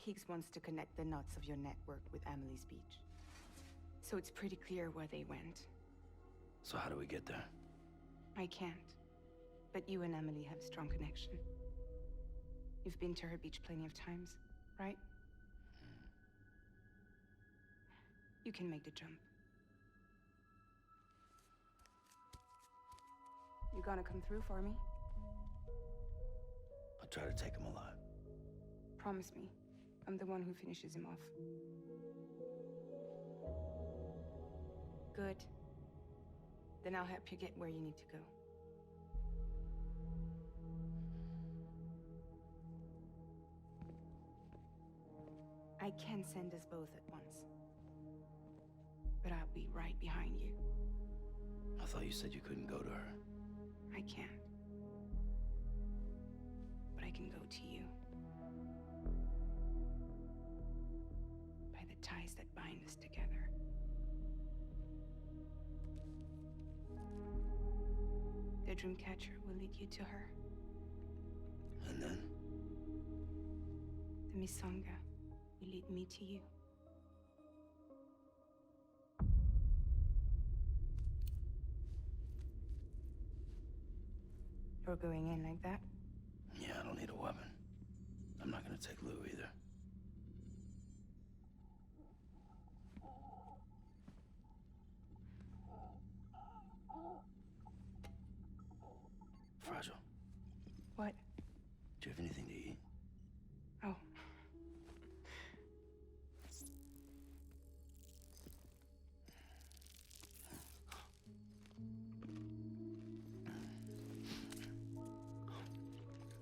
Higgs wants to connect the knots of your network with Amelie's beach. So it's pretty clear where they went. So how do we get there? I can't. But you and Amelie have a strong connection. You've been to her beach plenty of times, right? You can make the jump. You gonna come through for me? I'll try to take him alive. Promise me. I'm the one who finishes him off. Good. Then I'll help you get where you need to go. I can send us both at once. But I'll be right behind you. I thought you said you couldn't go to her. I can't. But I can go to you. By the ties that bind us together. The Dreamcatcher will lead you to her. And then? The Misanga will lead me to you. You're going in like that? Yeah, I don't need a weapon. I'm not gonna take Lou either. Fragile. What? Do you have anything to eat? Oh.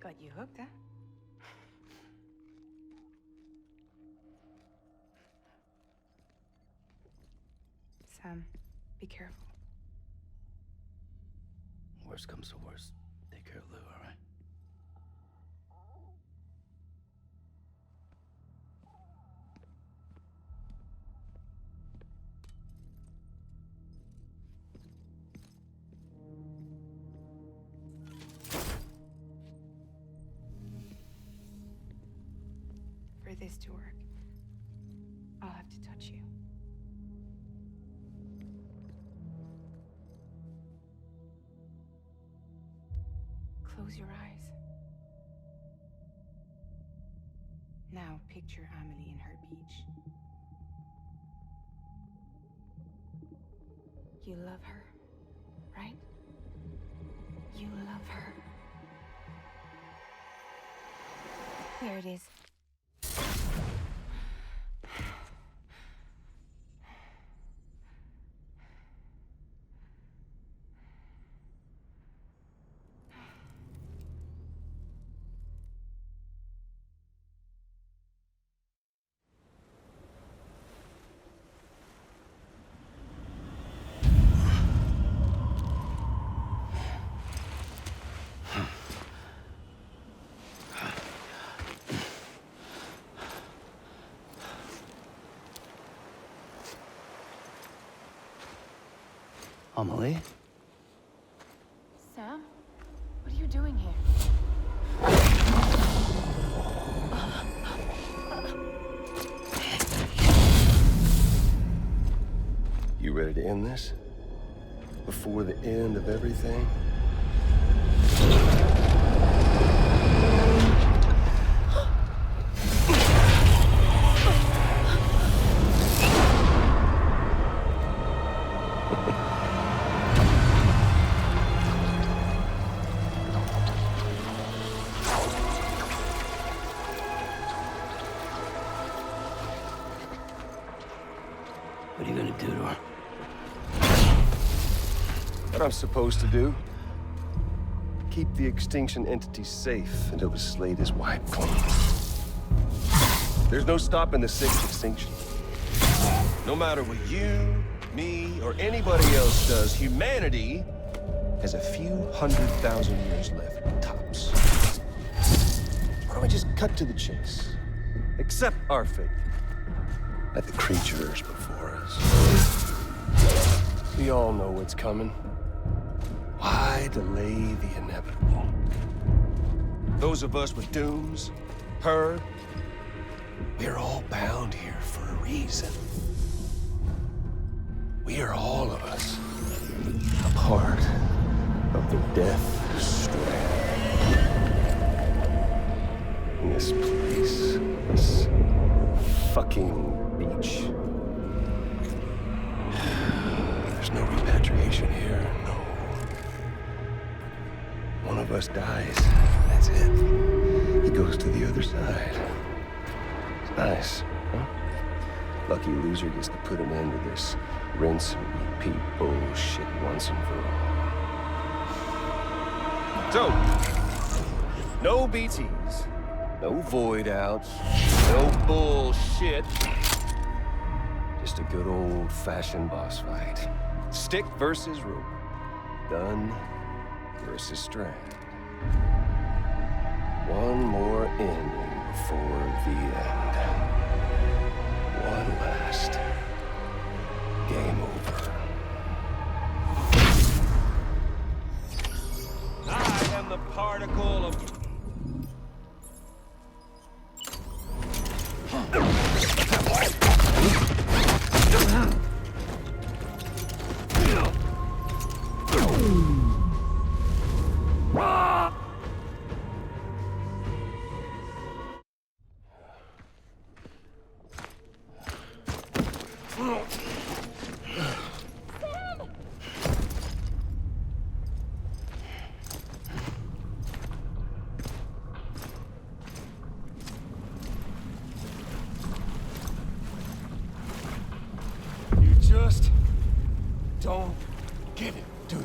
Got you hooked, huh? Sam, be careful. Worst comes to worst. Take care of Lou, all right? For this to work, I'll have to touch you. Close your eyes. Now picture Amelie in her beach. You love her, right? You love her. Here it is. Amelie? Sam? What are you doing here? You ready to end this? Before the end of everything? What are you gonna do to her? What I'm supposed to do? Keep the extinction entity safe until the slate is wiped clean. There's no stopping the sixth extinction. No matter what you, me, or anybody else does, humanity has a few 100,000 years left, tops. Why don't we just cut to the chase? Accept our fate. Like the creatures before us. We all know what's coming. Why delay the inevitable? Those of us with dooms, her, We're all bound here for a reason. We are all of us a part of the Death Strand. In this place, this fucking beach. There's no repatriation here, no. One of us dies, that's it. He goes to the other side. It's nice, huh? Lucky loser gets to put an end to this rinse and repeat bullshit once and for all. So, no BTs, no void outs, no bullshit. Just a good old-fashioned boss fight. Stick versus rope. Gun versus strand. One more inning before the end. One last game over. I am the particle of... Just don't get it, do you?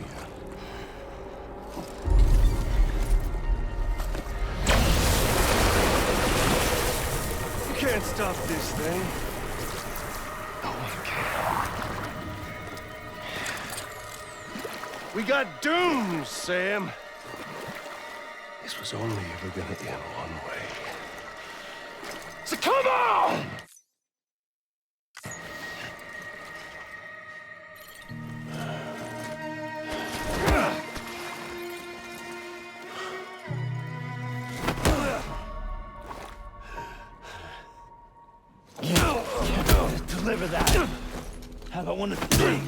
You can't stop this thing. No one can. We got doomed, Sam. This was only ever gonna end one way. So come on! Deliver that. How about one of these?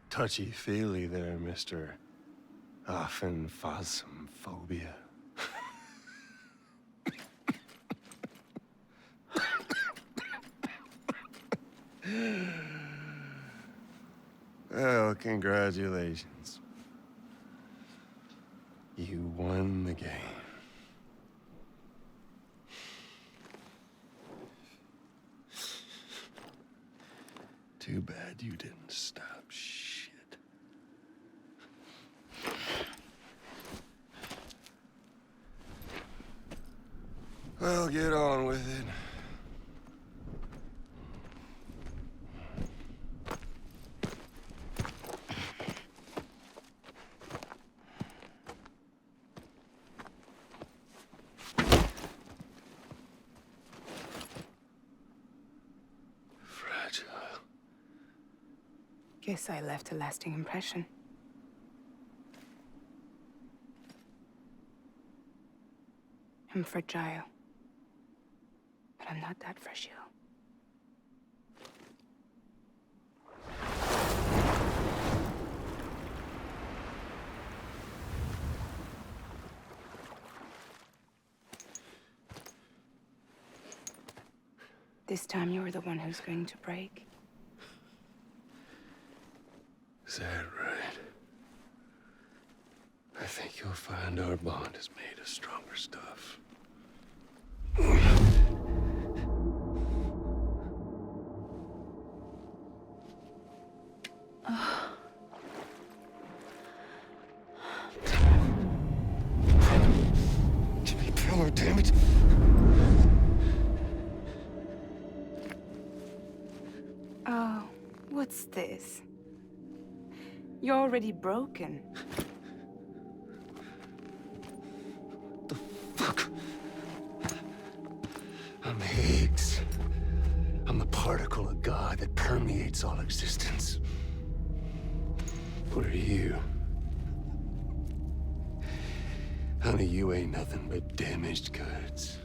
Touchy-feely there, Mr. Phasmophobia. Well, congratulations. You won the game. Too bad you didn't stop shit. Well, get on with it. Fragile. Guess I left a lasting impression. I'm fragile. But I'm not that fragile. This time you're the one who's going to break. Is that right? I think you'll find our bond is made of stronger stuff. Jimmy Pillar, damn it! Oh, what's this? You're already broken. The fuck? I'm Higgs. I'm the particle of God that permeates all existence. What are you? Honey, you ain't nothing but damaged goods.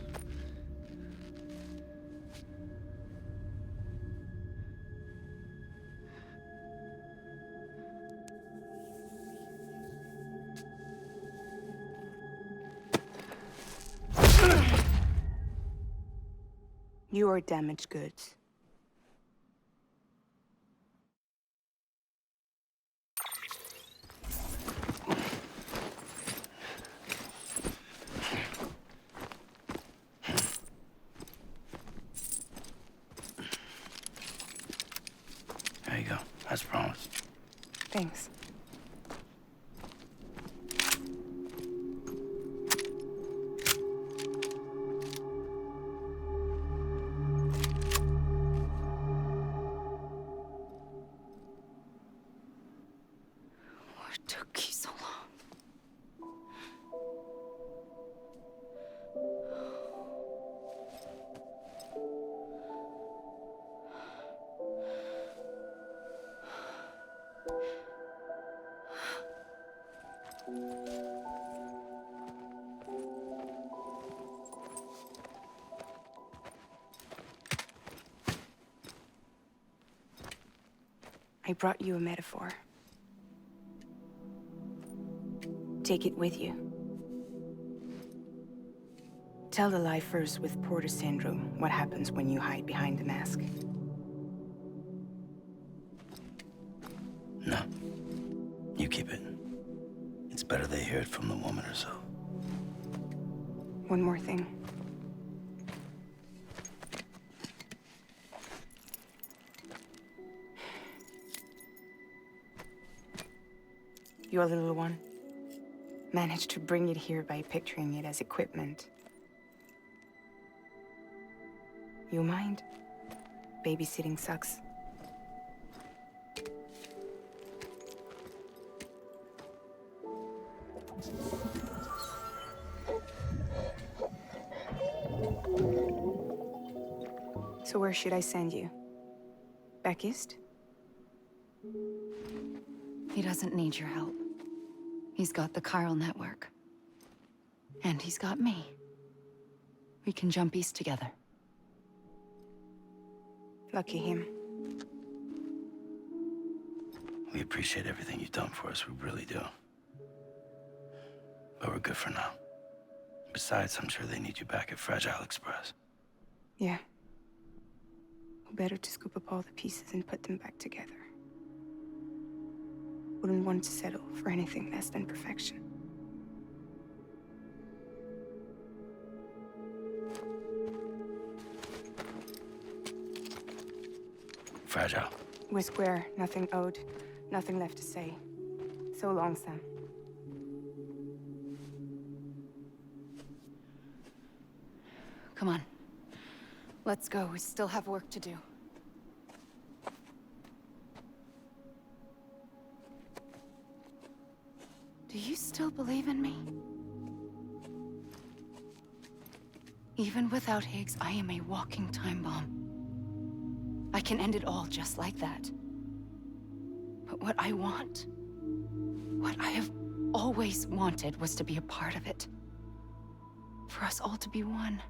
You are damaged goods. There you go, as promised. Thanks. What took you so long? I brought you a metaphor. Take it with you. Tell the lifers with Porter syndrome what happens when you hide behind the mask. No. You keep it. It's better they hear it from the woman herself. One more thing. Your little one managed to bring it here by picturing it as equipment. You mind? Babysitting sucks. So where should I send you? Back east? He doesn't need your help. He's got the chiral network. And he's got me. We can jump east together. Lucky him. We appreciate everything you've done for us, we really do. But we're good for now. Besides, I'm sure they need you back at Fragile Express. Yeah. Better to scoop up all the pieces and put them back together. Wouldn't want to settle for anything less than perfection. Fragile. We're square, nothing owed, nothing left to say. So long, Sam. Come on. Let's go. We still have work to do. Do you still believe in me? Even without Higgs, I am a walking time bomb. I can end it all just like that. But what I want, what I have always wanted, was to be a part of it. For us all to be one.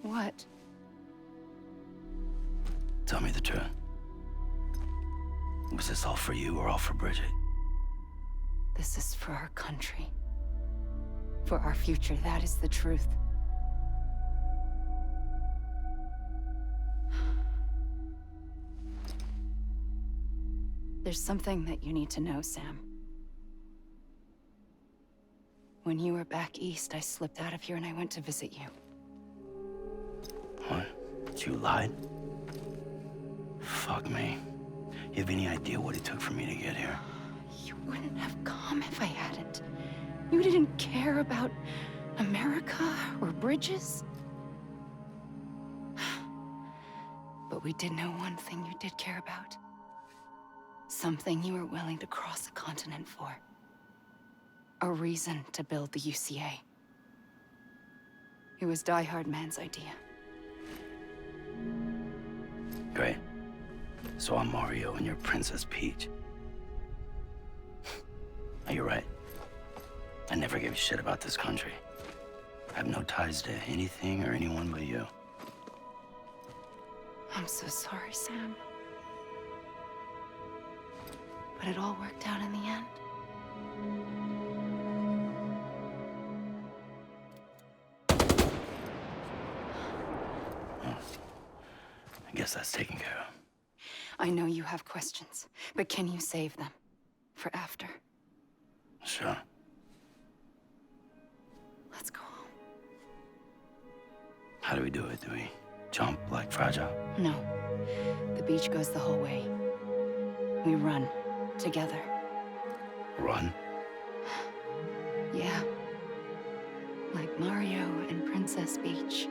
What? Tell me the truth. Was this all for you or all for Bridget? This is for our country. For our future, that is the truth. There's something that you need to know, Sam. When you were back east, I slipped out of here and I went to visit you. What? You lied? Fuck me. You have any idea what it took for me to get here? You wouldn't have come if I hadn't. You didn't care about America or bridges. But we did know one thing you did care about. Something you were willing to cross a continent for. A reason to build the UCA. It was Die Hard Man's idea. Great. So I'm Mario and you're Princess Peach. You're right. I never gave a shit about this country. I have no ties to anything or anyone but you. I'm so sorry, Sam. But it all worked out in the end. I guess that's taken care of. I know you have questions, but can you save them for after? Sure. Let's go home. How do we do it? Do we jump like Fragile? No. The beach goes the whole way. We run together. Run? Yeah. Like Mario and Princess Peach.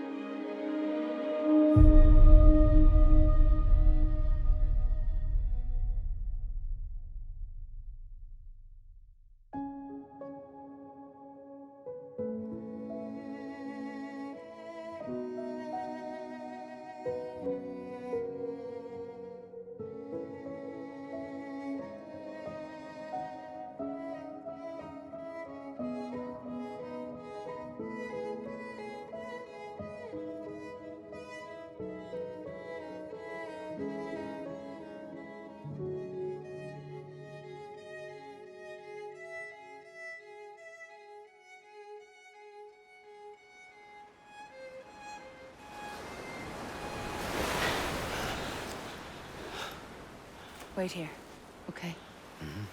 Wait here, okay? Mm-hmm.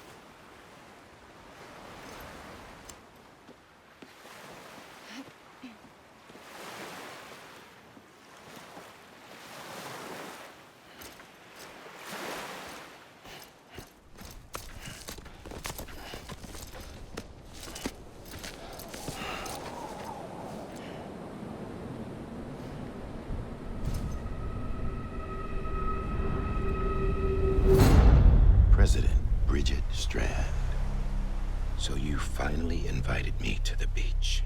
Strand. So you finally invited me to the beach.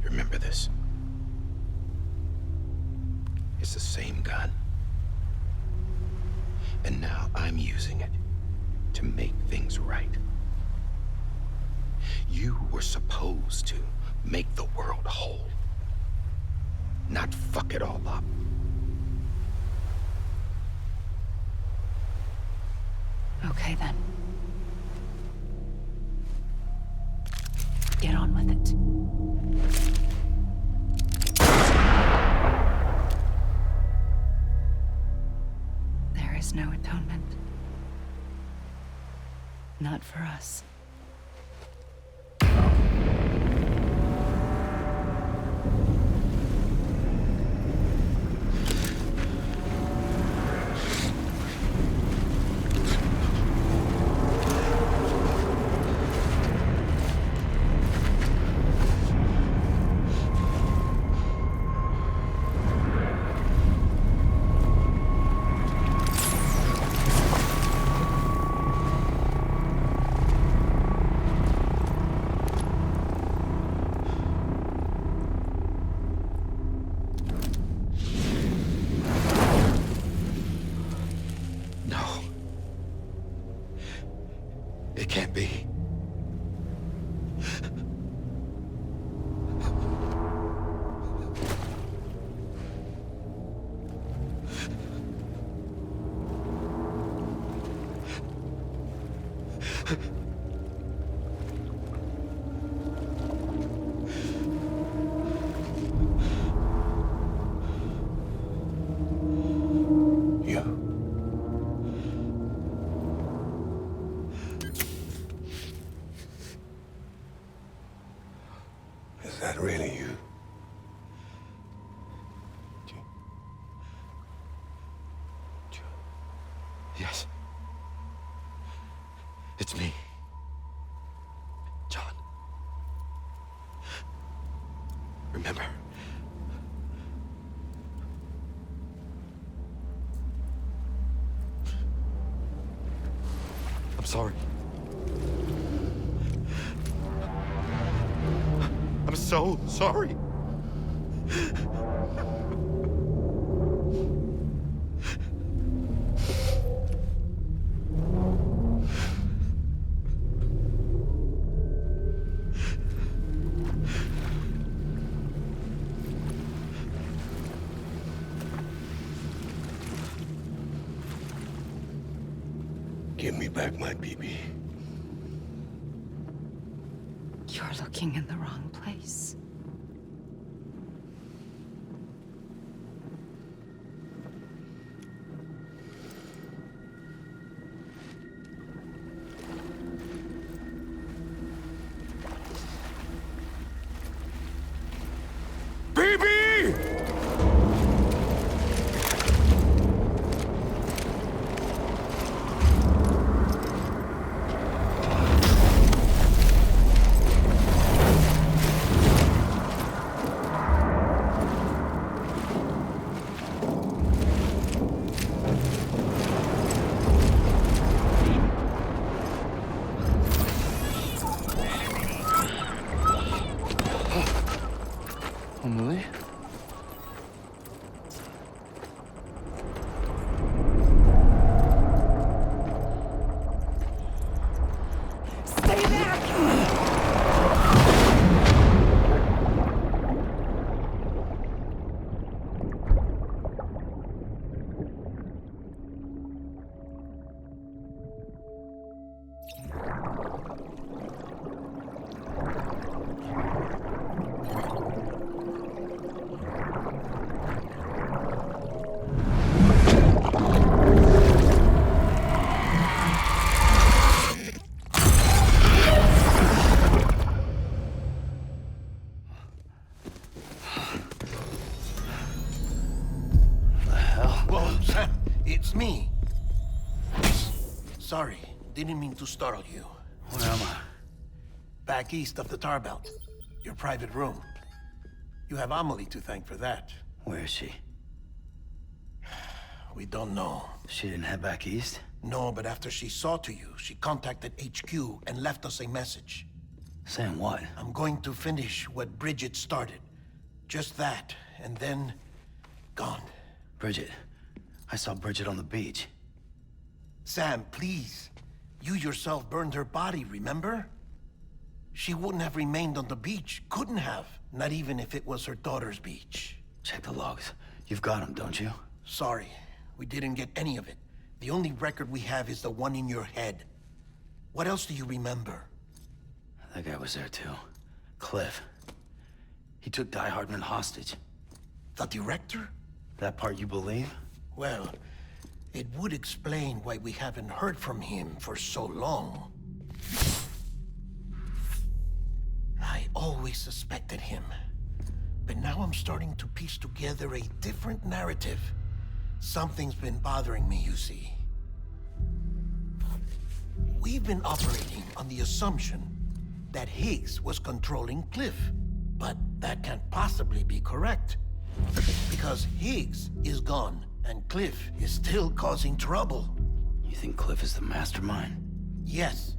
Remember this? It's the same gun. And now I'm using it to make things right. You were supposed to make the world whole, not fuck it all up. Okay, then. Get on with it. There is no atonement. Not for us. It can't be. You. that really you? Yes. It's me. John. Remember? I'm sorry. I'm so sorry. Give me back my BB. You're looking in the wrong place. Emily? Stay back! Whoa, Sam, it's me. Sorry, didn't mean to startle you. Where am I? Back east of the tar belt. Your private room. You have Amelie to thank for that. Where is she? We don't know. She didn't head back east? No, but after she saw to you, she contacted HQ and left us a message. Saying what? I'm going to finish what Bridget started. Just that, and then... gone. Bridget. I saw Bridget on the beach. Sam, please. You yourself burned her body, remember? She wouldn't have remained on the beach. Couldn't have. Not even if it was her daughter's beach. Check the logs. You've got them, don't you? Sorry, we didn't get any of it. The only record we have is the one in your head. What else do you remember? That guy was there too. Cliff. He took Die Hardman hostage. The director? That part you believe? Well, it would explain why we haven't heard from him for so long. I always suspected him. But now I'm starting to piece together a different narrative. Something's been bothering me, you see. We've been operating on the assumption that Higgs was controlling Cliff. But that can't possibly be correct. Because Higgs is gone, and Cliff is still causing trouble. You think Cliff is the mastermind? Yes.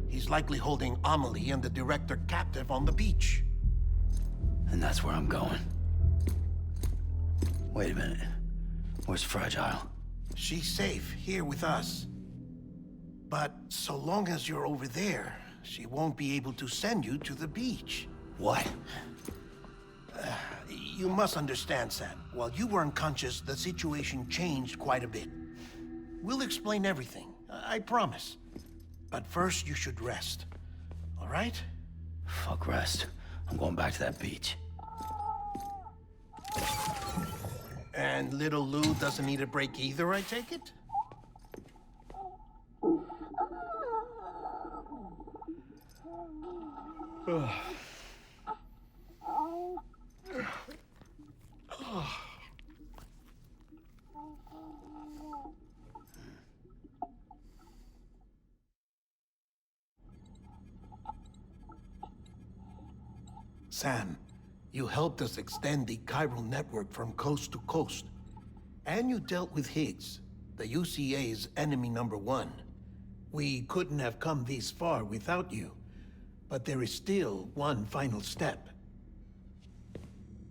He's likely holding Amelie and the director captive on the beach. And that's where I'm going. Wait a minute. Where's Fragile? She's safe here with us. But so long as you're over there, she won't be able to send you to the beach. What? You must understand, Sam. While you were unconscious, the situation changed quite a bit. We'll explain everything, I promise. But first, you should rest. All right? Fuck rest. I'm going back to that beach. And little Lou doesn't need a break either, I take it? Sam, you helped us extend the chiral network from coast to coast. And you dealt with Higgs, the UCA's enemy #1. We couldn't have come this far without you. But there is still one final step.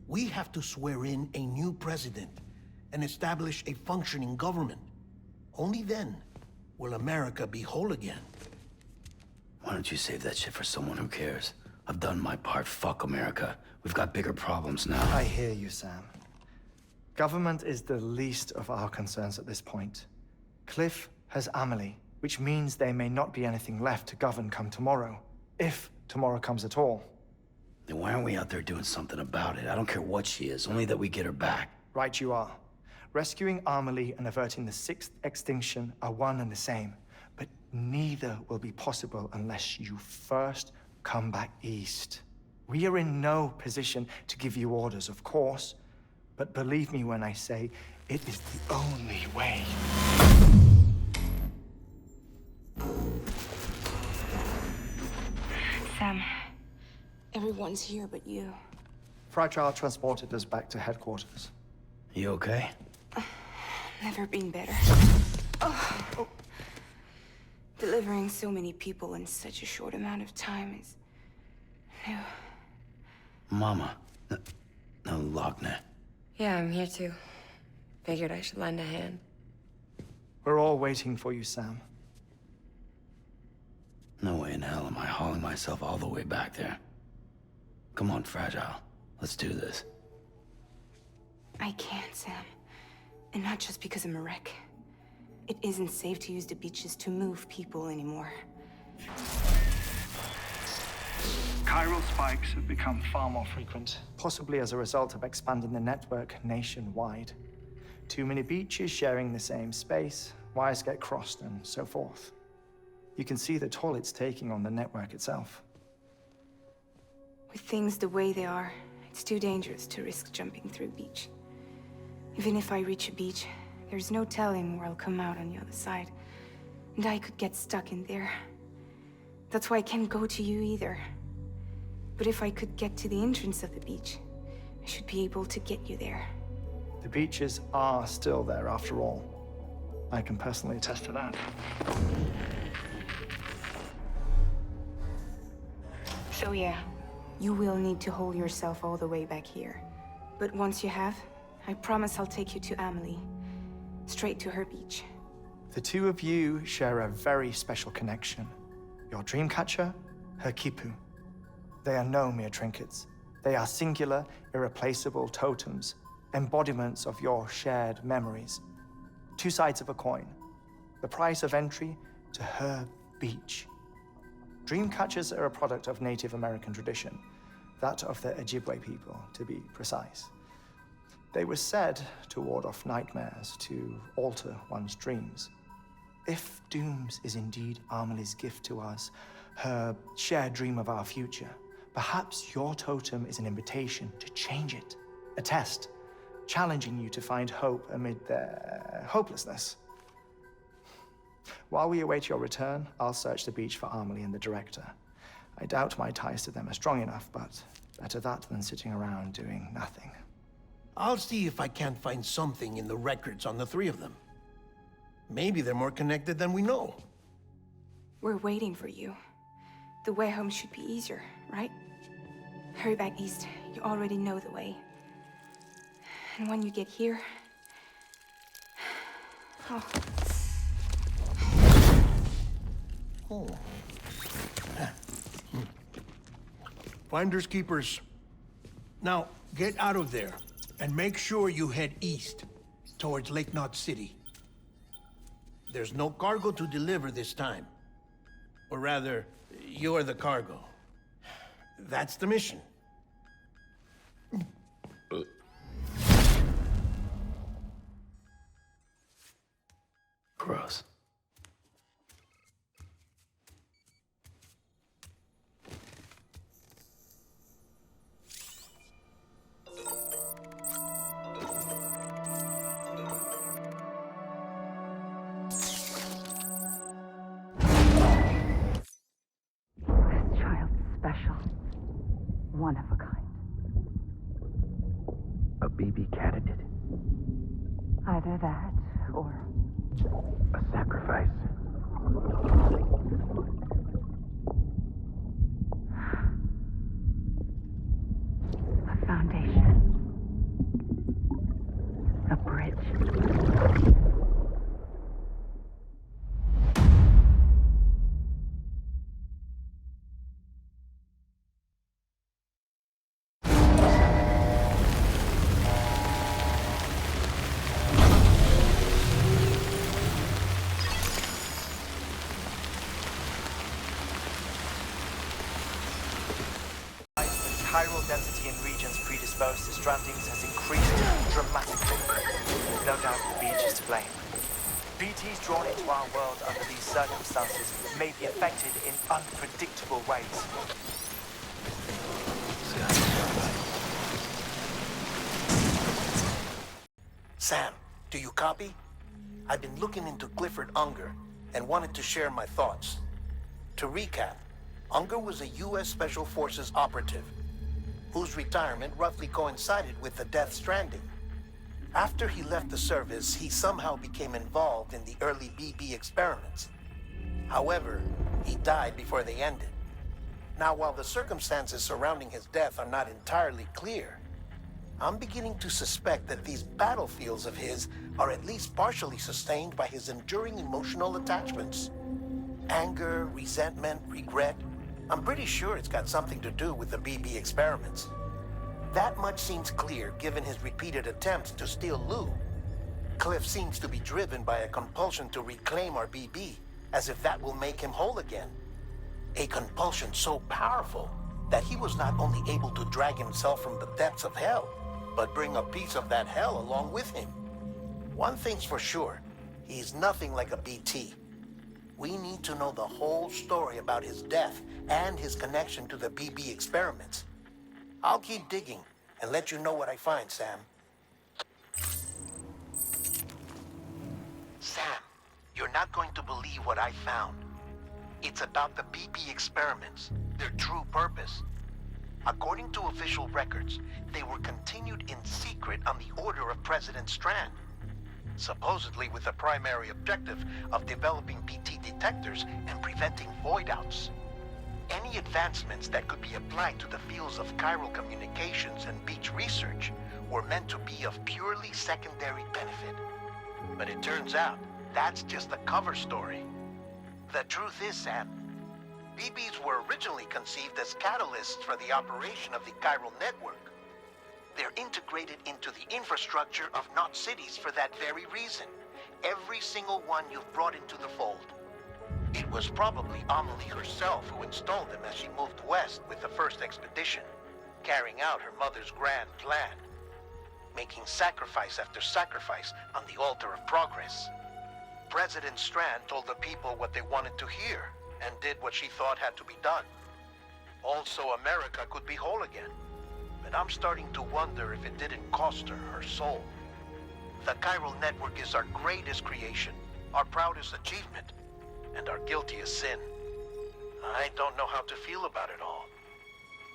We have to swear in a new president and establish a functioning government. Only then will America be whole again. Why don't you save that shit for someone who cares? I've done my part. Fuck America. We've got bigger problems now. I hear you, Sam. Government is the least of our concerns at this point. Cliff has Amelie, which means there may not be anything left to govern come tomorrow. If tomorrow comes at all. Then why aren't we out there doing something about it? I don't care what she is, only that we get her back. Right you are. Rescuing Amelie and averting the 6th extinction are one and the same. But neither will be possible unless you first come back east. We are in no position to give you orders, of course. But believe me when I say, it is the only way. Sam, everyone's here but you. Fragile transported us back to headquarters. You okay? Never been better. Oh. Delivering so many people in such a short amount of time is new. Mama. No, Lochner. Yeah, I'm here too. Figured I should lend a hand. We're all waiting for you, Sam. No way in hell am I hauling myself all the way back there. Come on, Fragile. Let's do this. I can't, Sam. And not just because I'm a wreck. It isn't safe to use the beaches to move people anymore. Chiral spikes have become far more frequent, possibly as a result of expanding the network nationwide. Too many beaches sharing the same space, wires get crossed, and so forth. You can see the toll it's taking on the network itself. With things the way they are, it's too dangerous to risk jumping through a beach. Even if I reach a beach, there's no telling where I'll come out on the other side. And I could get stuck in there. That's why I can't go to you either. But if I could get to the entrance of the beach, I should be able to get you there. The beaches are still there after all. I can personally attest to that. So yeah, you will need to hold yourself all the way back here. But once you have, I promise I'll take you to Amelie. Straight to her beach. The two of you share a very special connection. Your dreamcatcher, her Kipu. They are no mere trinkets. They are singular, irreplaceable totems, embodiments of your shared memories. Two sides of a coin. The price of entry to her beach. Dreamcatchers are a product of Native American tradition, that of the Ojibwe people, to be precise. They were said to ward off nightmares, to alter one's dreams. If Dooms is indeed Amelie's gift to us, her shared dream of our future, perhaps your totem is an invitation to change it. A test, challenging you to find hope amid their hopelessness. While we await your return, I'll search the beach for Amelie and the director. I doubt my ties to them are strong enough, but better that than sitting around doing nothing. I'll see if I can't find something in the records on the three of them. Maybe they're more connected than we know. We're waiting for you. The way home should be easier, right? Hurry back east. You already know the way. And when you get here... Oh. Oh. Finders keepers. Now, get out of there. And make sure you head east, towards Lake Knot City. There's no cargo to deliver this time. Or rather, you're the cargo. That's the mission. Gross. This child's special. One of a kind. Either that, or... A sacrifice. a foundation. A bridge. Chiral density in regions predisposed to strandings has increased dramatically. No doubt the beach is to blame. BTs drawn into our world under these circumstances may be affected in unpredictable ways. Sam, do you copy? I've been looking into Clifford Unger and wanted to share my thoughts. To recap, Unger was a U.S. Special Forces operative whose retirement roughly coincided with the Death Stranding. After he left the service, he somehow became involved in the early BB experiments. However, he died before they ended. Now, while the circumstances surrounding his death are not entirely clear, I'm beginning to suspect that these battlefields of his are at least partially sustained by his enduring emotional attachments. Anger, resentment, regret. I'm pretty sure it's got something to do with the BB experiments. That much seems clear given his repeated attempts to steal Lou. Cliff seems to be driven by a compulsion to reclaim our BB, as if that will make him whole again. A compulsion so powerful that he was not only able to drag himself from the depths of hell, but bring a piece of that hell along with him. One thing's for sure, he's nothing like a BT. We need to know the whole story about his death and his connection to the BB experiments. I'll keep digging and let you know what I find, Sam. Sam, you're not going to believe what I found. It's about the BB experiments, their true purpose. According to official records, they were continued in secret on the order of President Strand, supposedly with the primary objective of developing BT detectors and preventing void-outs. Any advancements that could be applied to the fields of chiral communications and beach research were meant to be of purely secondary benefit. But it turns out, that's just a cover story. The truth is, Sam, BBs were originally conceived as catalysts for the operation of the chiral network. They're integrated into the infrastructure of Knot cities for that very reason. Every single one you've brought into the fold. It was probably Amelie herself who installed them as she moved west with the first expedition, carrying out her mother's grand plan, making sacrifice after sacrifice on the altar of progress. President Strand told the people what they wanted to hear and did what she thought had to be done. Also, America could be whole again. But I'm starting to wonder if it didn't cost her her soul. The chiral network is our greatest creation, our proudest achievement, and our guiltiest sin. I don't know how to feel about it all.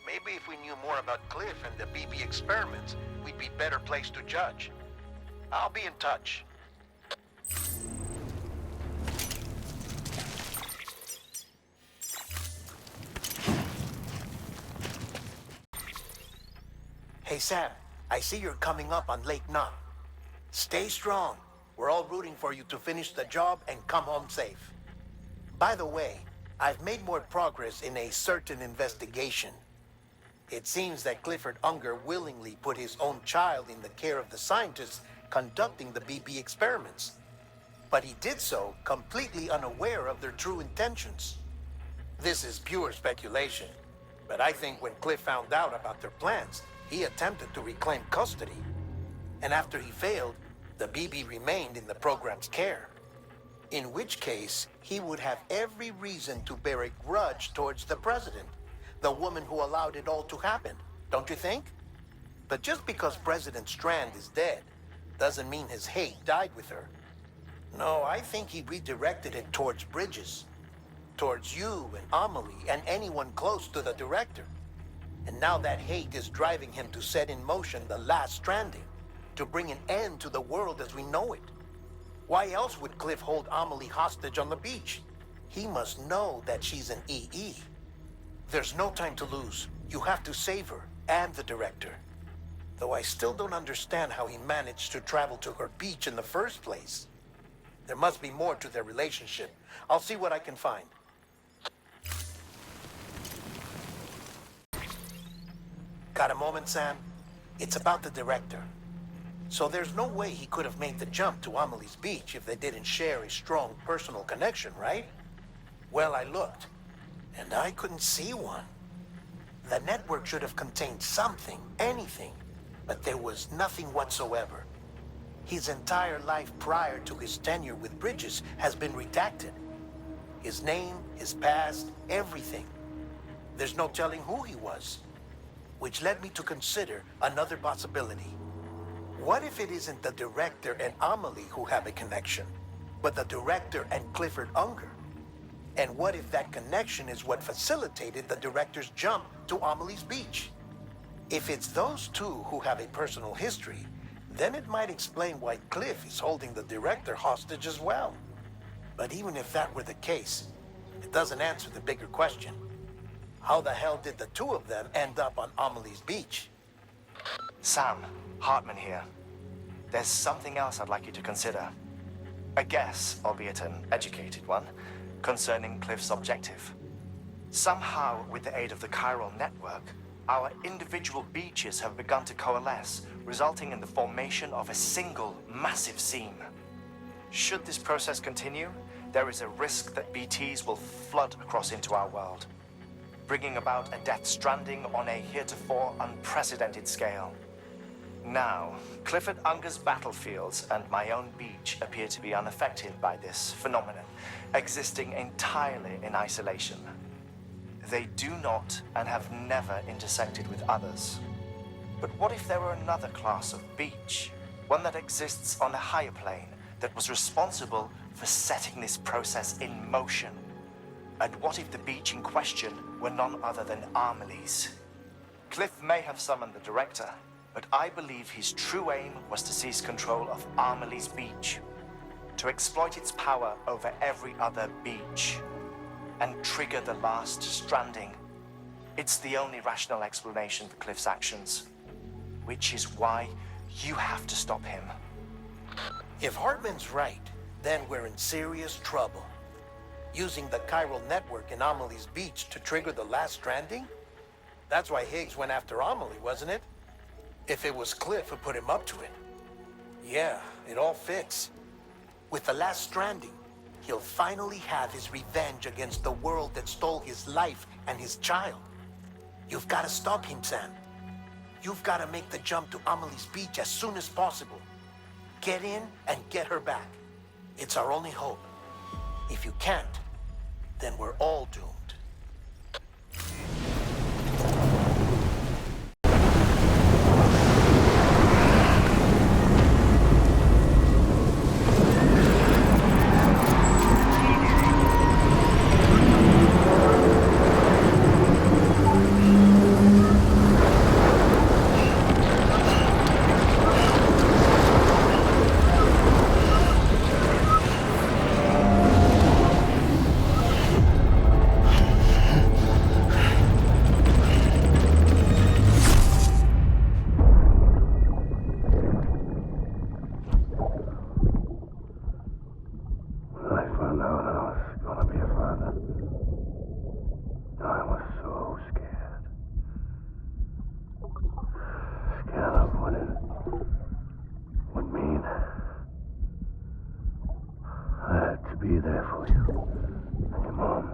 Maybe if we knew more about Cliff and the BB experiments, we'd be better placed to judge. I'll be in touch. Hey Sam, I see you're coming up on Lake Knot. Stay strong. We're all rooting for you to finish the job and come home safe. By the way, I've made more progress in a certain investigation. It seems that Clifford Unger willingly put his own child in the care of the scientists conducting the BB experiments. But he did so completely unaware of their true intentions. This is pure speculation, but I think when Cliff found out about their plans, he attempted to reclaim custody. And after he failed, the BB remained in the program's care. In which case, he would have every reason to bear a grudge towards the president, the woman who allowed it all to happen, don't you think? But just because President Strand is dead, doesn't mean his hate died with her. No, I think he redirected it towards Bridges. Towards you and Amelie and anyone close to the director. And now that hate is driving him to set in motion the last stranding, to bring an end to the world as we know it. Why else would Cliff hold Amelie hostage on the beach? He must know that she's an EE. There's no time to lose. You have to save her and the director. Though I still don't understand how he managed to travel to her beach in the first place. There must be more to their relationship. I'll see what I can find. Got a moment, Sam? It's about the director. So there's no way he could have made the jump to Amelie's beach if they didn't share a strong personal connection, right? Well, I looked, and I couldn't see one. The network should have contained something, anything, but there was nothing whatsoever. His entire life prior to his tenure with Bridges has been redacted. His name, his past, everything. There's no telling who he was. Which led me to consider another possibility. What if it isn't the director and Amelie who have a connection, but the director and Clifford Unger? And what if that connection is what facilitated the director's jump to Amelie's beach? If it's those two who have a personal history, then it might explain why Cliff is holding the director hostage as well. But even if that were the case, it doesn't answer the bigger question. How the hell did the two of them end up on Amelie's beach? Sam, Hartman here. There's something else I'd like you to consider. A guess, albeit an educated one, concerning Cliff's objective. Somehow, with the aid of the chiral network, our individual beaches have begun to coalesce, resulting in the formation of a single massive seam. Should this process continue, there is a risk that BTs will flood across into our world, bringing about a death stranding on a heretofore unprecedented scale. Now, Clifford Unger's battlefields and my own beach appear to be unaffected by this phenomenon, existing entirely in isolation. They do not and have never intersected with others. But what if there were another class of beach, one that exists on a higher plane, that was responsible for setting this process in motion? And what if the beach in question were none other than Amelie's? Cliff may have summoned the director, but I believe his true aim was to seize control of Amelie's beach, to exploit its power over every other beach, and trigger the last stranding. It's the only rational explanation for Cliff's actions, which is why you have to stop him. If Hartman's right, then we're in serious trouble. Using the chiral network in Amelie's beach to trigger the last stranding? That's why Higgs went after Amelie, wasn't it? If it was Cliff who put him up to it. Yeah, it all fits. With the last stranding, he'll finally have his revenge against the world that stole his life and his child. You've got to stop him, Sam. You've got to make the jump to Amelie's beach as soon as possible. Get in and get her back. It's our only hope. If you can't, then we're all doomed. Be there for you and your mom,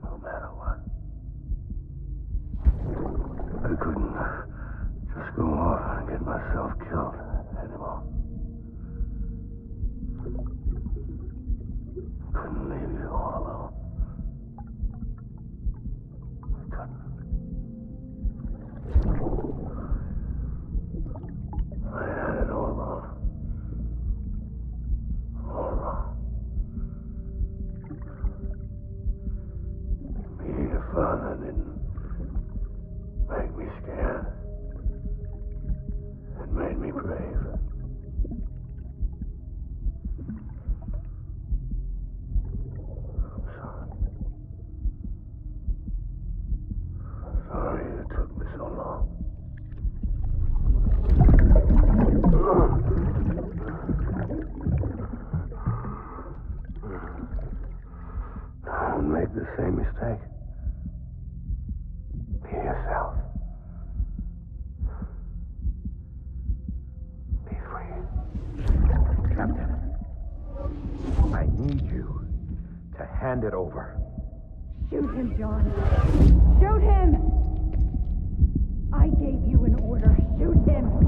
no matter what. I couldn't just go off and get myself killed anymore. Couldn't leave you all alone. I couldn't. I had it all wrong. Being a father didn't make me scared. It made me brave. Don't make the same mistake. Be yourself. Be free. Captain, I need you to hand it over. Shoot him, John. Shoot him! I gave you an order. Shoot him!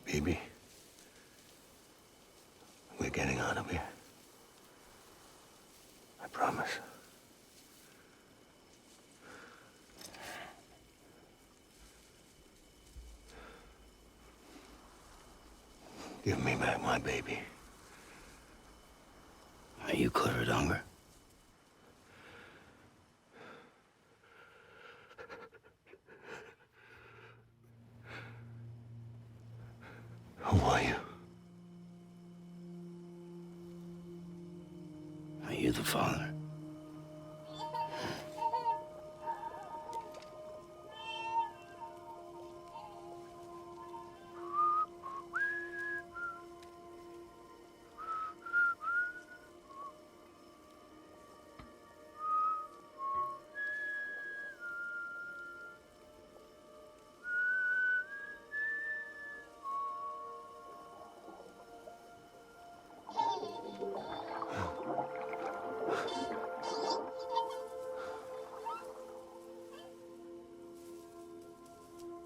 Baby, we're getting out of here. I promise. Give me back my baby. Are you clear of hunger? Who are you? Are you the father?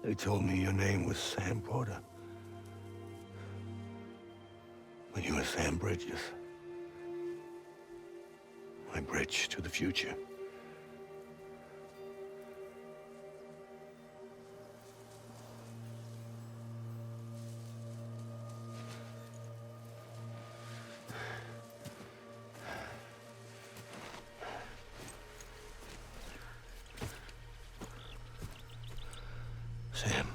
They told me your name was Sam Porter. But you were Sam Bridges. My bridge to the future. Sam,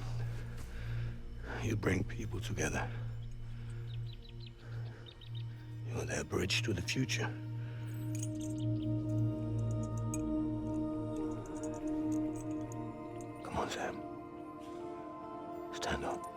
you bring people together. You're their bridge to the future. Come on, Sam. Stand up.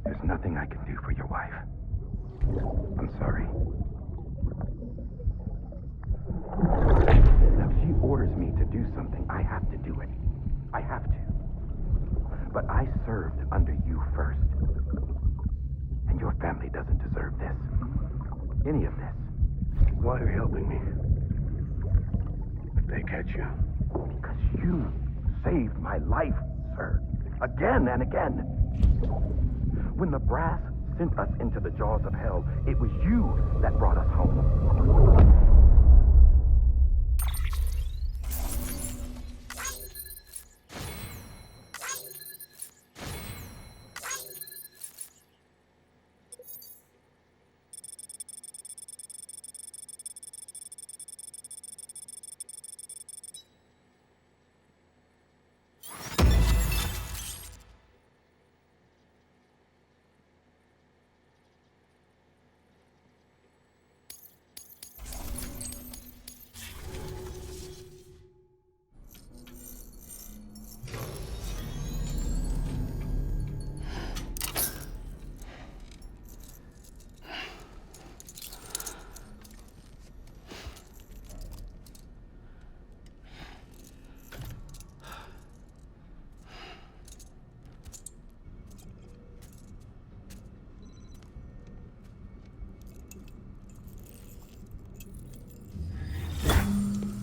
There's nothing I can do for your wife. I'm sorry. Now, if she orders me to do something, I have to do it. I have to. But I served under you first. And your family doesn't deserve this. Any of this. Why are you helping me? If they catch you. Because you saved my life, sir. Again and again. When the brass sent us into the jaws of hell, it was you that brought us home.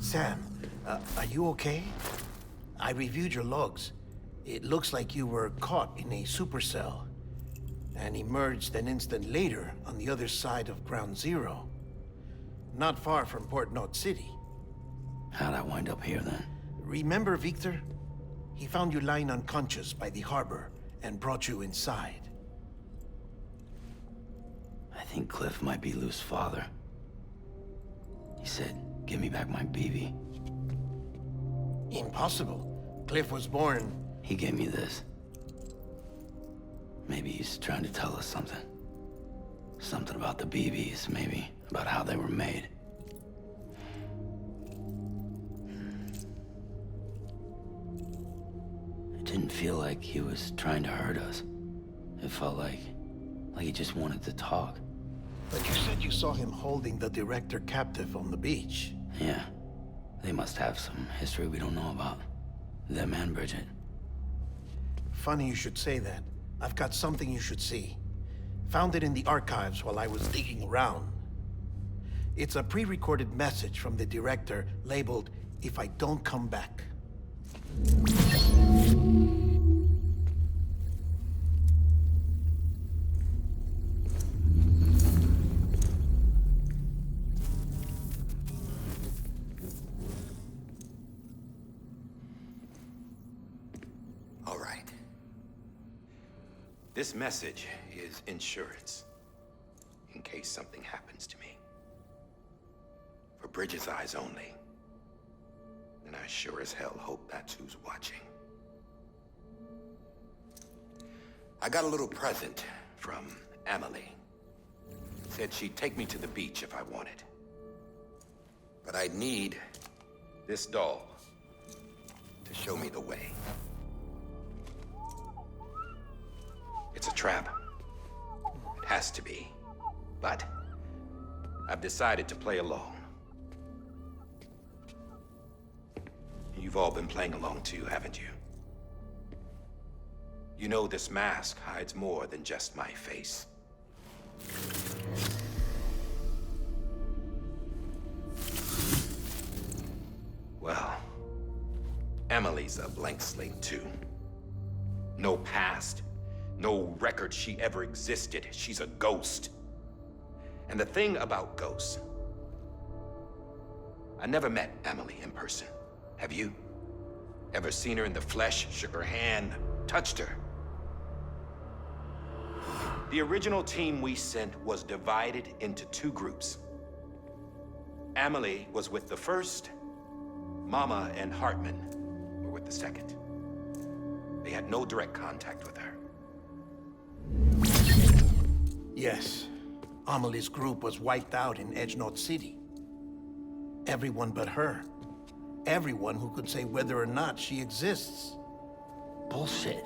Sam, are you okay? I reviewed your logs. It looks like you were caught in a supercell and emerged an instant later on the other side of Ground Zero. Not far from Port Knot City. How'd I wind up here then? Remember Victor? He found you lying unconscious by the harbor and brought you inside. I think Cliff might be Lou's father. He said Give me back my BB. Impossible. Cliff was born... He gave me this. Maybe he's trying to tell us something. Something about the BBs, maybe. About how they were made. It didn't feel like he was trying to hurt us. It felt like he just wanted to talk. But you said you saw him holding the director captive on the beach. Yeah. They must have some history we don't know about. Them and Bridget. Funny you should say that. I've got something you should see. Found it in the archives while I was digging around. It's a pre-recorded message from the director labeled, "If I don't come back." All right. This message is insurance, in case something happens to me. For Bridget's eyes only. And I sure as hell hope that's who's watching. I got a little present from Emily. Said she'd take me to the beach if I wanted. But I'd need this doll to show me the way. It's a trap. It has to be. But I've decided to play along. You've all been playing along too, haven't you? You know this mask hides more than just my face. Well, Emily's a blank slate too. No past. No record she ever existed. She's a ghost. And the thing about ghosts, I never met Emily in person. Have you? Ever seen her in the flesh, shook her hand, touched her? The original team we sent was divided into two groups. Emily was with the first. Mama and Hartman were with the second. They had no direct contact with her. Yes. Amelie's group was wiped out in Edgenorth City. Everyone but her. Everyone who could say whether or not she exists. Bullshit.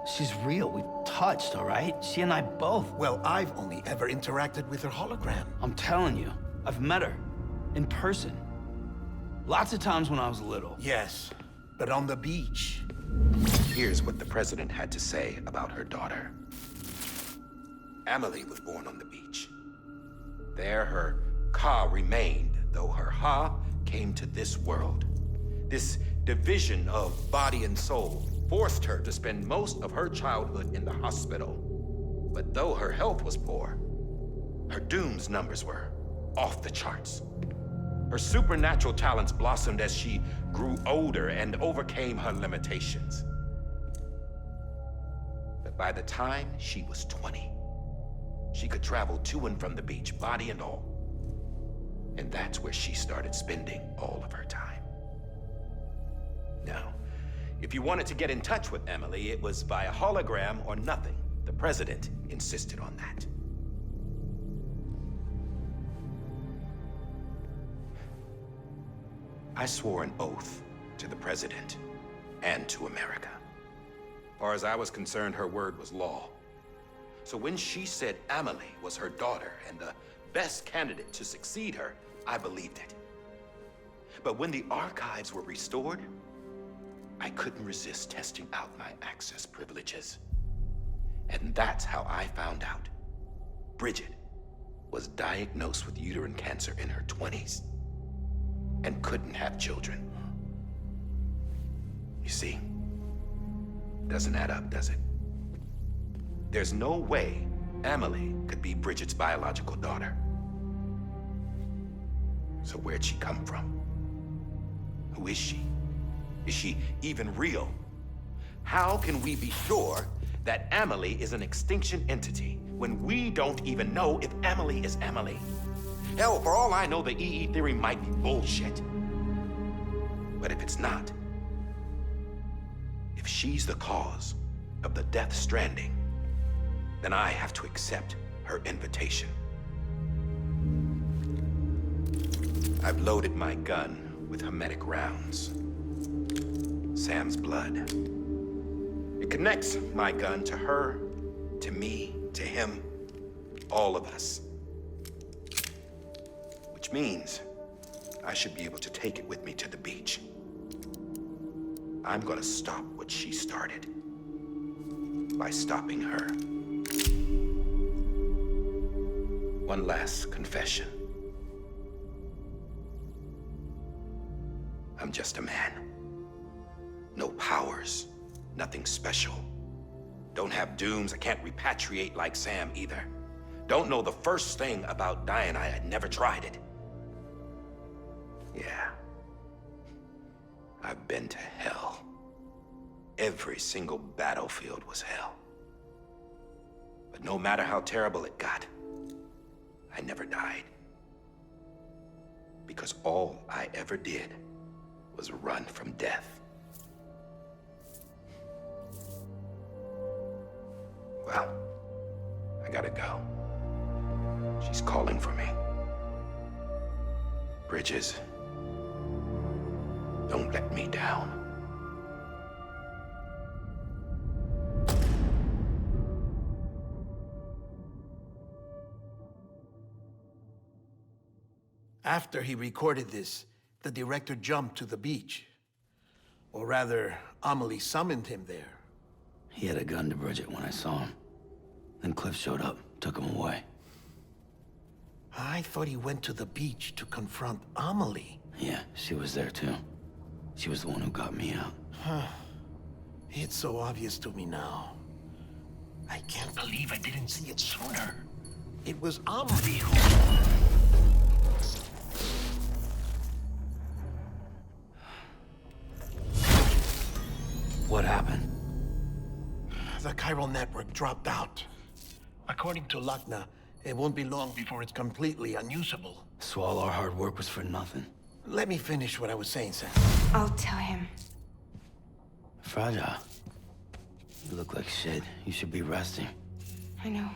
She's real. We've touched, all right? She and I both. Well, I've only ever interacted with her hologram. I'm telling you, I've met her. In person. Lots of times when I was little. Yes, but on the beach. Here's what the president had to say about her daughter. Emily was born on the beach. There her Ka remained, though her Ha came to this world. This division of body and soul forced her to spend most of her childhood in the hospital. But though her health was poor, her Doom's numbers were off the charts. Her supernatural talents blossomed as she grew older and overcame her limitations. But by the time she was 20, she could travel to and from the beach, body and all. And that's where she started spending all of her time. Now, if you wanted to get in touch with Emily, it was via hologram or nothing. The president insisted on that. I swore an oath to the president and to America. As far as I was concerned, her word was law. So when she said Emily was her daughter and the best candidate to succeed her, I believed it. But when the archives were restored, I couldn't resist testing out my access privileges. And that's how I found out Bridget was diagnosed with uterine cancer in her 20s and couldn't have children. You see, doesn't add up, does it? There's no way Emily could be Bridget's biological daughter. So where'd she come from? Who is she? Is she even real? How can we be sure that Emily is an extinction entity when we don't even know if Emily is Emily? Hell, for all I know, the EE theory might be bullshit. But if it's not, if she's the cause of the Death Stranding, then I have to accept her invitation. I've loaded my gun with hermetic rounds. Sam's blood. It connects my gun to her, to me, to him, all of us. Which means I should be able to take it with me to the beach. I'm gonna stop what she started by stopping her. One last confession. I'm just a man. No powers, nothing special. Don't have dooms, I can't repatriate like Sam either. Don't know the first thing about dying, I had never tried it. Yeah. I've been to hell. Every single battlefield was hell. But no matter how terrible it got, I never died. Because all I ever did was run from death. Well, I gotta go. She's calling for me. Bridges, don't let me down. After he recorded this, the director jumped to the beach. Or rather, Amelie summoned him there. He had a gun to Bridget when I saw him. Then Cliff showed up, took him away. I thought he went to the beach to confront Amelie. Yeah, she was there too. She was the one who got me out. It's so obvious to me now. I can't believe I didn't see it sooner. It was Amelie who... What happened? The chiral network dropped out. According to Lakna, it won't be long before it's completely unusable. So all our hard work was for nothing. Let me finish what I was saying, Sam. I'll tell him. Fragile. You look like shit. You should be resting. I know.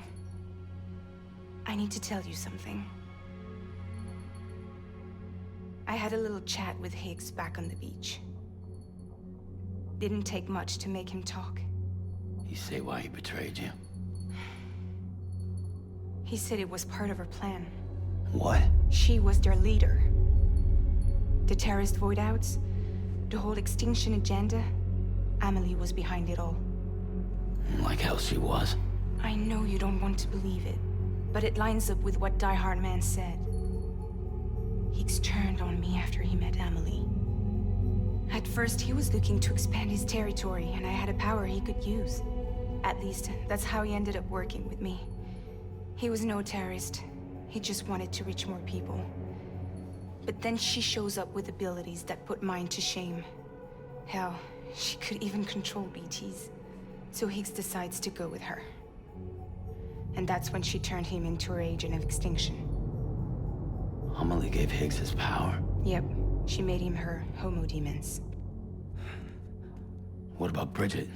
I need to tell you something. I had a little chat with Higgs back on the beach. Didn't take much to make him talk. You say why he betrayed you? He said it was part of her plan. What? She was their leader. The terrorist void-outs, the whole extinction agenda, Amelie was behind it all. Like hell she was. I know you don't want to believe it, but it lines up with what Die Hard Man said. Higgs turned on me after he met Amelie. At first, he was looking to expand his territory, and I had a power he could use. At least, that's how he ended up working with me. He was no terrorist. He just wanted to reach more people. But then she shows up with abilities that put mine to shame. Hell, she could even control BTs. So Higgs decides to go with her. And that's when she turned him into her agent of extinction. Amelie gave Higgs his power? Yep. She made him her homo demons. What about Bridget?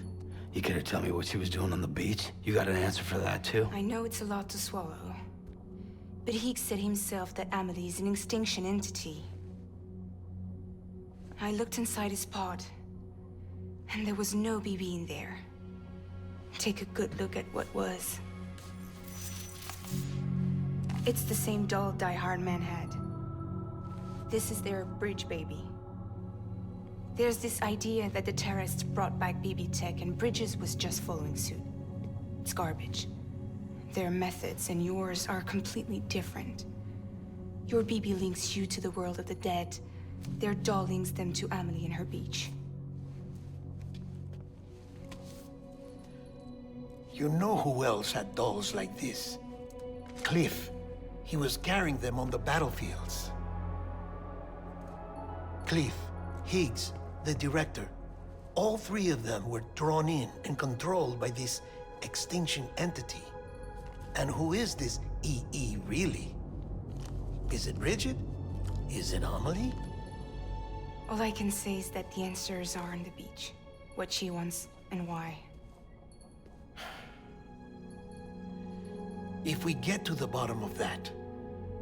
You care to tell me what she was doing on the beach? You got an answer for that too? I know it's a lot to swallow. But Higgs said himself that Amelie is an extinction entity. I looked inside his pod, and there was no BB in there. Take a good look at what was. It's the same doll Die Hard Man had. This is their bridge baby. There's this idea that the terrorists brought back BB tech and Bridges was just following suit. It's garbage. Their methods and yours are completely different. Your BB links you to the world of the dead. Their doll links them to Amelie and her beach. You know who else had dolls like this? Cliff. He was carrying them on the battlefields. Cliff, Higgs, the director, all three of them were drawn in and controlled by this extinction entity. And who is this EE really? Is it Rigid? Is it Amelie? All I can say is that the answers are on the beach. What she wants and why. If we get to the bottom of that,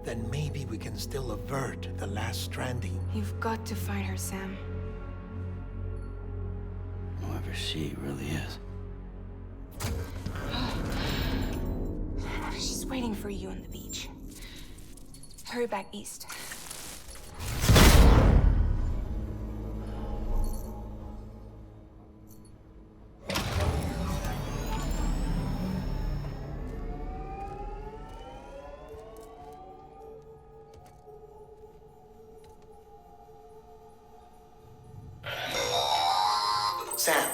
then maybe we can still avert the last stranding. You've got to find her, Sam. Whoever she really is. She's waiting for you on the beach. Hurry back east. Sam,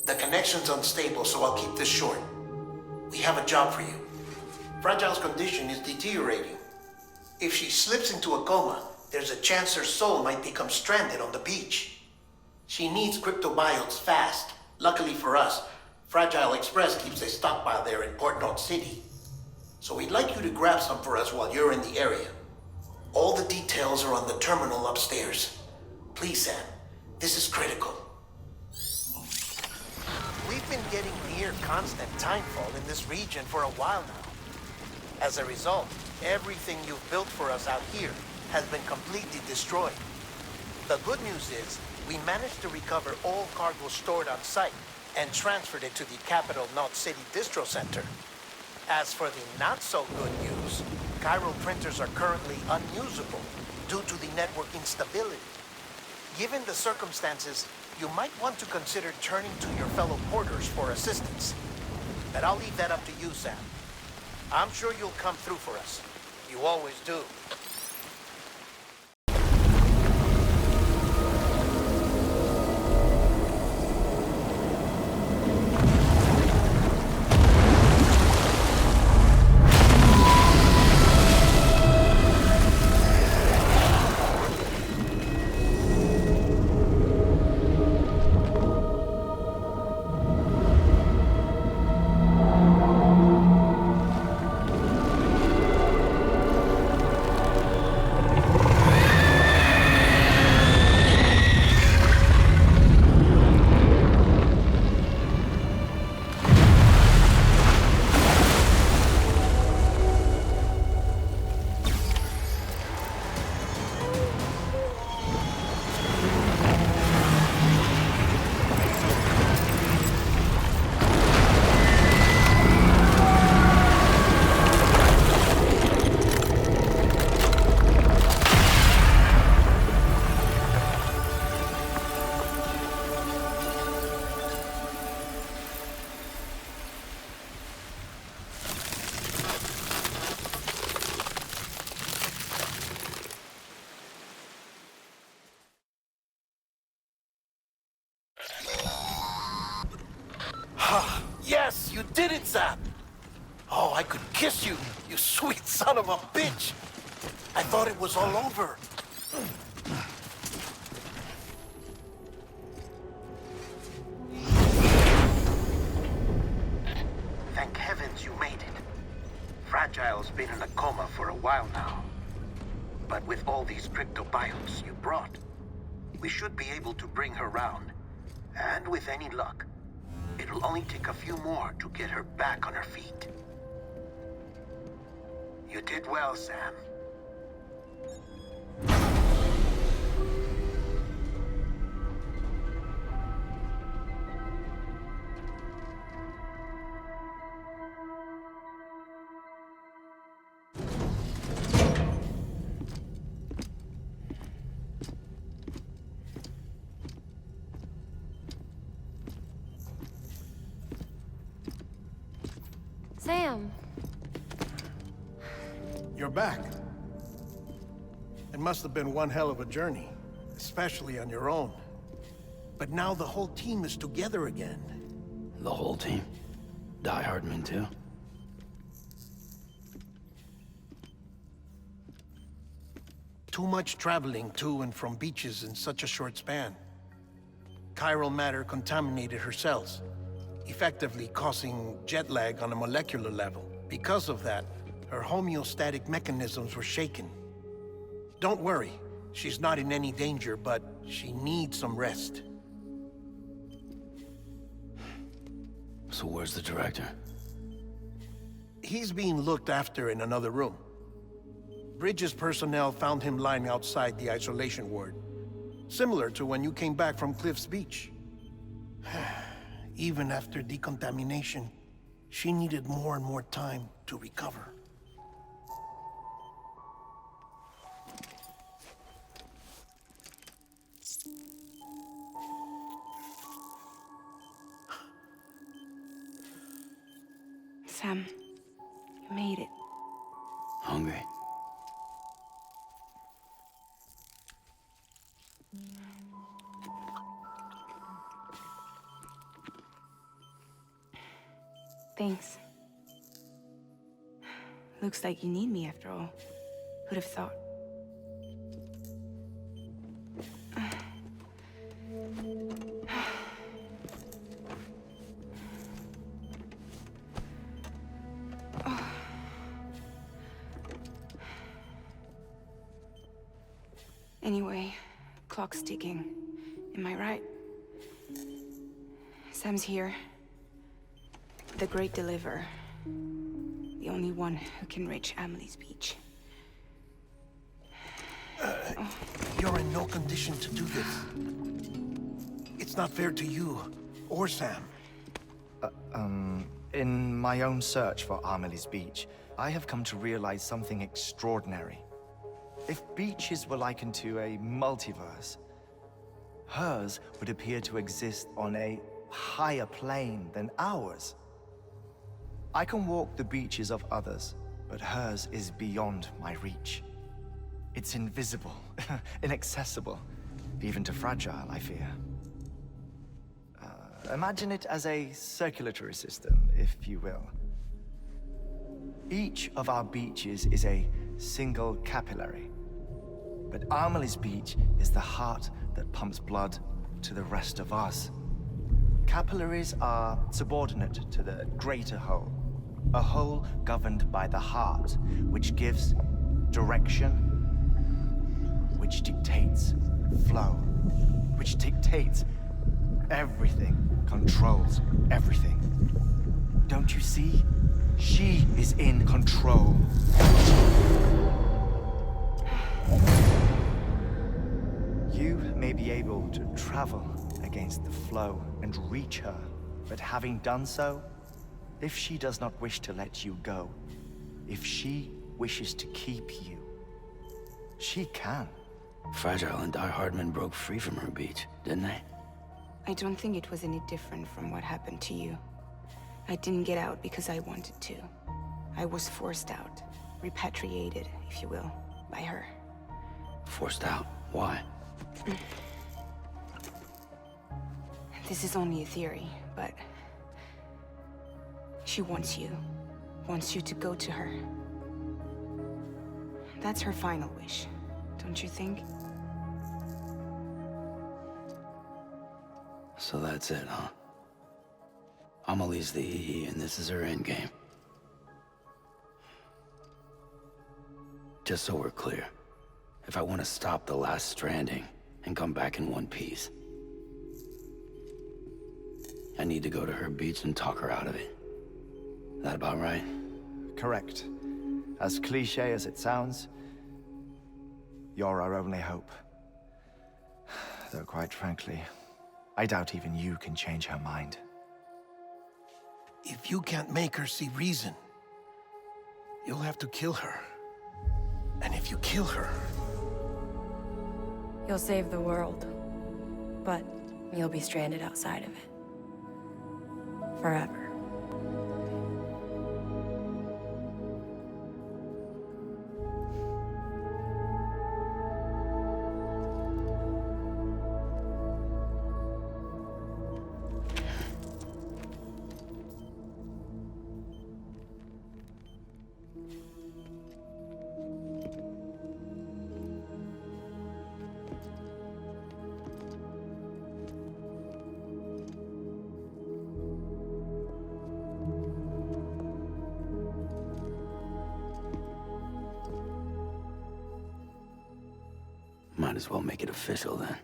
the connection's unstable, so I'll keep this short. We have a job for you. Fragile's condition is deteriorating. If she slips into a coma, there's a chance her soul might become stranded on the beach. She needs cryptobiotes fast. Luckily for us, Fragile Express keeps a stockpile there in Port North City. So we'd like you to grab some for us while you're in the area. All the details are on the terminal upstairs. Please, Sam, this is critical. We've been getting near constant timefall in this region for a while now. As a result, everything you've built for us out here has been completely destroyed. The good news is, we managed to recover all cargo stored on site and transferred it to the Capital North City Distro Center. As for the not-so-good news, chiral printers are currently unusable due to the network instability. Given the circumstances, you might want to consider turning to your fellow porters for assistance. But I'll leave that up to you, Sam. I'm sure you'll come through for us. You always do. Yes, you did it, Zap! Oh, I could kiss you, you sweet son of a bitch! I thought it was all over. Thank heavens you made it. Fragile's been in a coma for a while now. But with all these cryptobiotes you brought, we should be able to bring her round. And with any luck, it'll only take a few more to get her back on her feet. You did well, Sam. Sam. You're back. It must have been one hell of a journey, especially on your own. But now the whole team is together again. The whole team? Die Hardman too? Too much traveling to and from beaches in such a short span. Chiral matter contaminated her cells, effectively causing jet lag on a molecular level. Because of that, her homeostatic mechanisms were shaken. Don't worry. She's not in any danger, but she needs some rest. So where's the director? He's being looked after in another room. Bridges personnel found him lying outside the isolation ward. Similar to when you came back from Cliff's Beach. Even after decontamination, she needed more and more time to recover. Sam, you made it. Hungry? Thanks. Looks like you need me after all. Who'd have thought? Anyway, clock's ticking. Am I right? Sam's here. The Great Deliverer. The only one who can reach Amelie's Beach. You're in no condition to do this. It's not fair to you, or Sam. In my own search for Amelie's Beach, I have come to realize something extraordinary. If beaches were likened to a multiverse, hers would appear to exist on a higher plane than ours. I can walk the beaches of others, but hers is beyond my reach. It's invisible, inaccessible, even to fragile, I fear. Imagine it as a circulatory system, if you will. Each of our beaches is a single capillary. But Amelie's Beach is the heart that pumps blood to the rest of us. Capillaries are subordinate to the greater whole. A whole governed by the heart, which gives direction, which dictates flow, which dictates everything, controls everything. Don't you see? She is in control. You may be able to travel against the flow and reach her, but having done so, if she does not wish to let you go, if she wishes to keep you, she can. Fragile and Die Hardman broke free from her beach, didn't they? I don't think it was any different from what happened to you. I didn't get out because I wanted to. I was forced out, repatriated, if you will, by her. Forced out? Why? This is only a theory, but she wants you to go to her. That's her final wish, don't you think? So that's it, huh? Amelie's the EE, and this is her endgame. Just so we're clear, if I want to stop the last stranding and come back in one piece, I need to go to her beach and talk her out of it. That about right? Correct. As cliché as it sounds, you're our only hope. Though quite frankly, I doubt even you can change her mind. If you can't make her see reason, you'll have to kill her. And if you kill her... You'll save the world, but you'll be stranded outside of it. Forever. Might as well make it official then.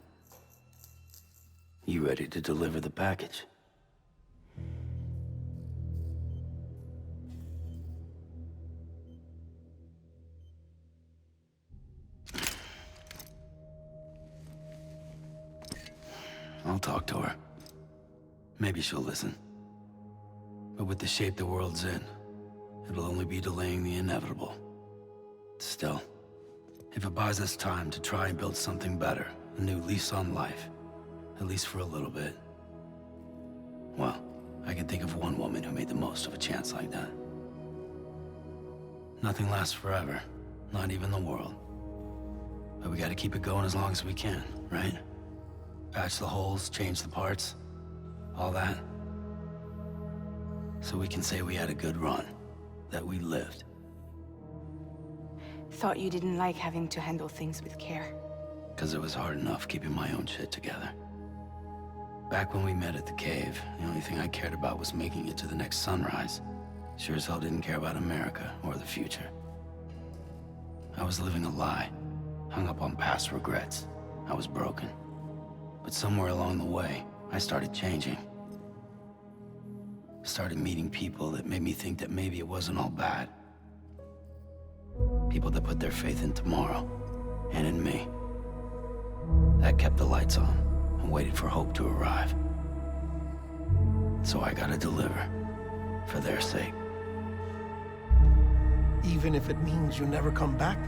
You ready to deliver the package? I'll talk to her. Maybe she'll listen. But with the shape the world's in, it'll only be delaying the inevitable. Still, if it buys us time to try and build something better, a new lease on life, at least for a little bit, well, I can think of one woman who made the most of a chance like that. Nothing lasts forever, not even the world. But we gotta keep it going as long as we can, right? Patch the holes, change the parts, all that. So we can say we had a good run, that we lived. Thought you didn't like having to handle things with care. 'Cause it was hard enough keeping my own shit together. Back when we met at the cave, the only thing I cared about was making it to the next sunrise. Sure as hell didn't care about America or the future. I was living a lie, hung up on past regrets. I was broken. But somewhere along the way, I started changing. Started meeting people that made me think that maybe it wasn't all bad. People that put their faith in tomorrow, and in me. That kept the lights on, and waited for hope to arrive. So I gotta deliver, for their sake. Even if it means you never come back?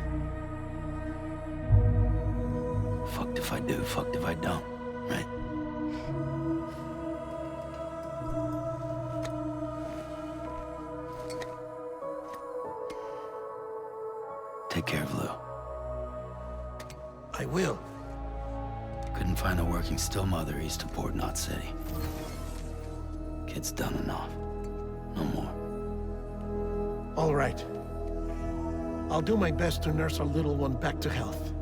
Fucked if I do, fucked if I don't, right? Take care of Lou. I will. Couldn't find a working still mother east of Port Knot City. Kid's done enough. No more. All right. I'll do my best to nurse our little one back to health.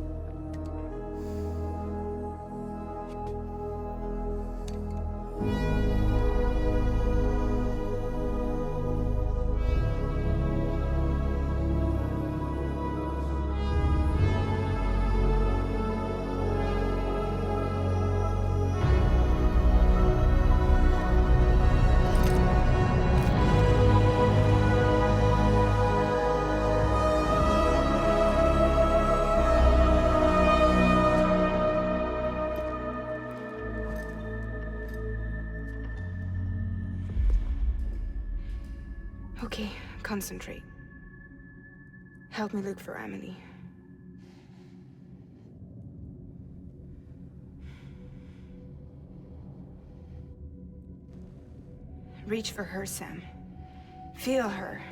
Okay, concentrate. Help me look for Emily. Reach for her, Sam. Feel her.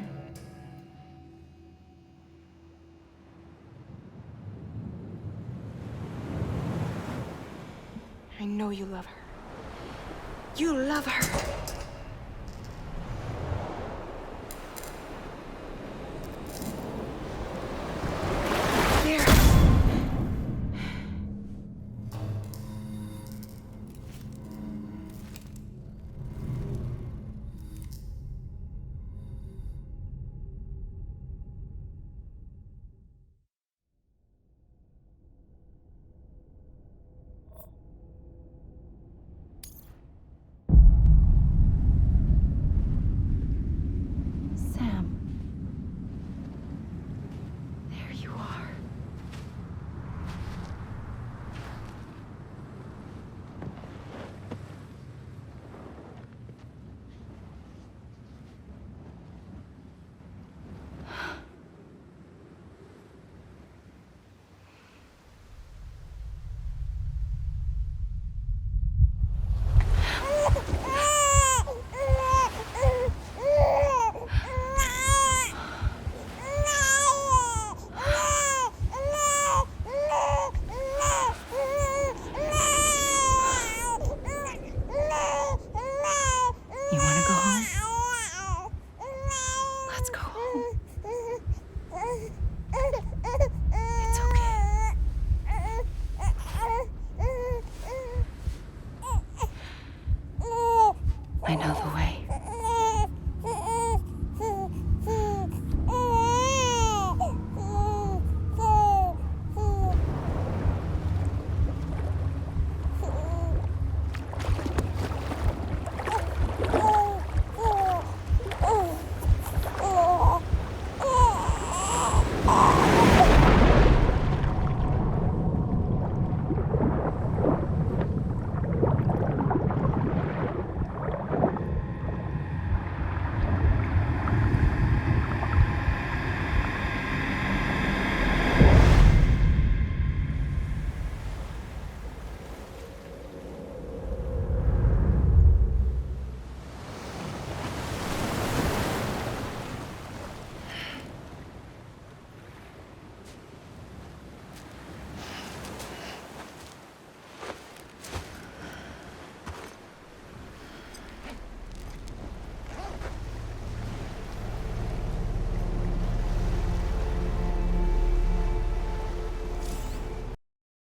I know you love her. You love her!